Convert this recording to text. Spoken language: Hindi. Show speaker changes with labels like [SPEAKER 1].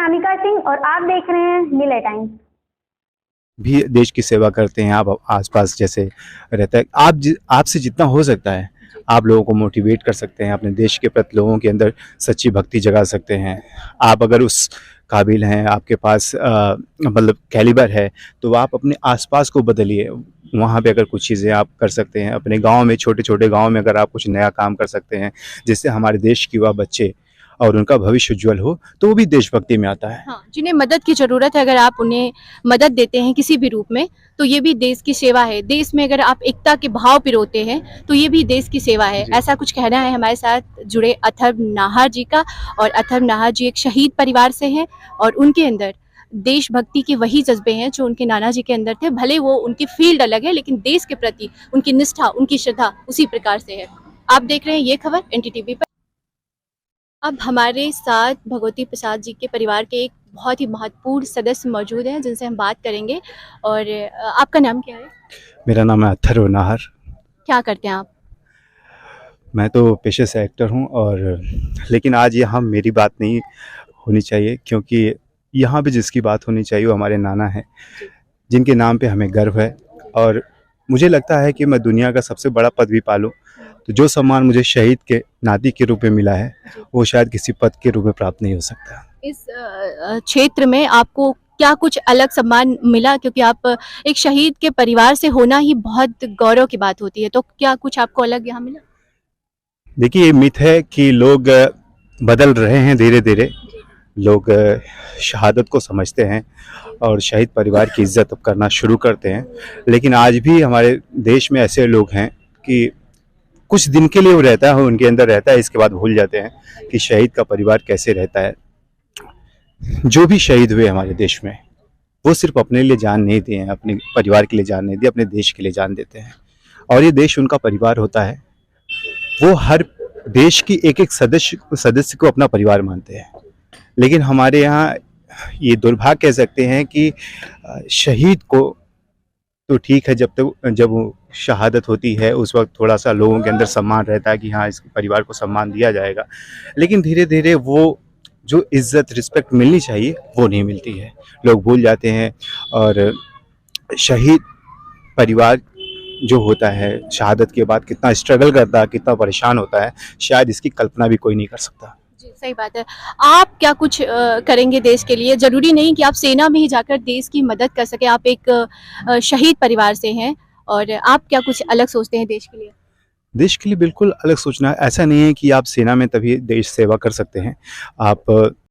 [SPEAKER 1] अनामिका सिंह और आप देख रहे हैं नीले टाइम्स।
[SPEAKER 2] भी देश की सेवा करते हैं। आप आसपास जैसे रहता है, आपसे जितना हो सकता है आप लोगों को मोटिवेट कर सकते हैं, अपने देश के प्रति लोगों के अंदर सच्ची भक्ति जगा सकते हैं। आप अगर उस काबिल हैं, आपके पास मतलब कैलिबर है, तो आप अपने आसपास को बदलिए। वहाँ पे अगर कुछ चीज़ें आप कर सकते हैं, अपने गांव में, छोटे छोटे गांव में अगर आप कुछ नया काम कर सकते हैं जिससे हमारे देश के युवा बच्चे और उनका भविष्य उज्ज्वल हो, तो वो भी देशभक्ति में आता है।
[SPEAKER 3] हाँ, जिन्हें मदद की जरूरत है, अगर आप उन्हें मदद देते हैं किसी भी रूप में, तो ये भी देश की सेवा है। देश में अगर आप एकता के भाव पिरोते हैं तो ये भी देश की सेवा है। ऐसा कुछ कहना है हमारे साथ जुड़े अथर्व नाहर जी का। और अथर्व नाहर जी एक शहीद परिवार से हैं और उनके अंदर देशभक्ति के वही जज्बे हैं जो उनके नाना जी के अंदर थे। भले वो उनकी फील्ड अलग है, लेकिन देश के प्रति उनकी निष्ठा, उनकी श्रद्धा उसी प्रकार से है। आप देख रहे हैं ये खबर एनडीटीवी पर। अब हमारे साथ भगवती प्रसाद जी के परिवार के एक बहुत ही महत्वपूर्ण सदस्य मौजूद हैं जिनसे हम बात करेंगे। और आपका नाम क्या है?
[SPEAKER 2] मेरा नाम है अथर्व नाहर।
[SPEAKER 3] क्या करते हैं आप?
[SPEAKER 2] मैं तो पेशे से एक्टर हूँ, और लेकिन आज यहाँ मेरी बात नहीं होनी चाहिए, क्योंकि यहाँ पे जिसकी बात होनी चाहिए वो हमारे नाना हैं, जिनके नाम पे हमें गर्व है। और मुझे लगता है कि मैं दुनिया का सबसे बड़ा पद भी पालूँ, तो जो सम्मान मुझे शहीद के नाती के रूप में मिला है वो शायद किसी पद के रूप में प्राप्त नहीं हो सकता।
[SPEAKER 3] इस क्षेत्र में आपको क्या कुछ अलग सम्मान मिला? क्योंकि आप एक शहीद के परिवार से होना ही बहुत गौरव की बात होती है, तो क्या कुछ आपको अलग यहाँ मिला?
[SPEAKER 2] देखिए, ये मिथ है कि लोग बदल रहे हैं धीरे धीरे। लोग शहादत को समझते हैं और शहीद परिवार की इज्जत अब करना शुरू करते हैं, लेकिन आज भी हमारे देश में ऐसे लोग हैं कि कुछ दिन के लिए वो रहता है, उनके अंदर रहता है, इसके बाद भूल जाते हैं कि शहीद का परिवार कैसे रहता है। जो भी शहीद हुए हमारे देश में, वो सिर्फ अपने लिए जान नहीं दिए हैं, अपने परिवार के लिए जान नहीं दी, अपने देश के लिए जान देते हैं। और ये देश उनका परिवार होता है। वो हर देश की एक एक सदस्य को अपना परिवार मानते हैं। लेकिन हमारे यहाँ ये दुर्भाग्य कह सकते हैं कि शहीद को तो ठीक है, जब वो शहादत होती है उस वक्त थोड़ा सा लोगों के अंदर सम्मान रहता है कि हाँ, इस परिवार को सम्मान दिया जाएगा, लेकिन धीरे धीरे वो जो इज्जत रिस्पेक्ट मिलनी चाहिए वो नहीं मिलती है। लोग भूल जाते हैं, और शहीद परिवार जो होता है शहादत के बाद कितना स्ट्रगल करता है, कितना परेशान होता है, शायद इसकी कल्पना भी कोई नहीं कर सकता।
[SPEAKER 3] जी, सही बात है। आप क्या कुछ करेंगे देश के लिए? जरूरी नहीं कि आप सेना में ही जाकर देश की मदद कर सके। आप एक शहीद परिवार से हैं और आप क्या कुछ अलग सोचते हैं देश के लिए?
[SPEAKER 2] देश के लिए बिल्कुल अलग सोचना है। ऐसा नहीं है कि आप सेना में तभी देश सेवा कर सकते हैं। आप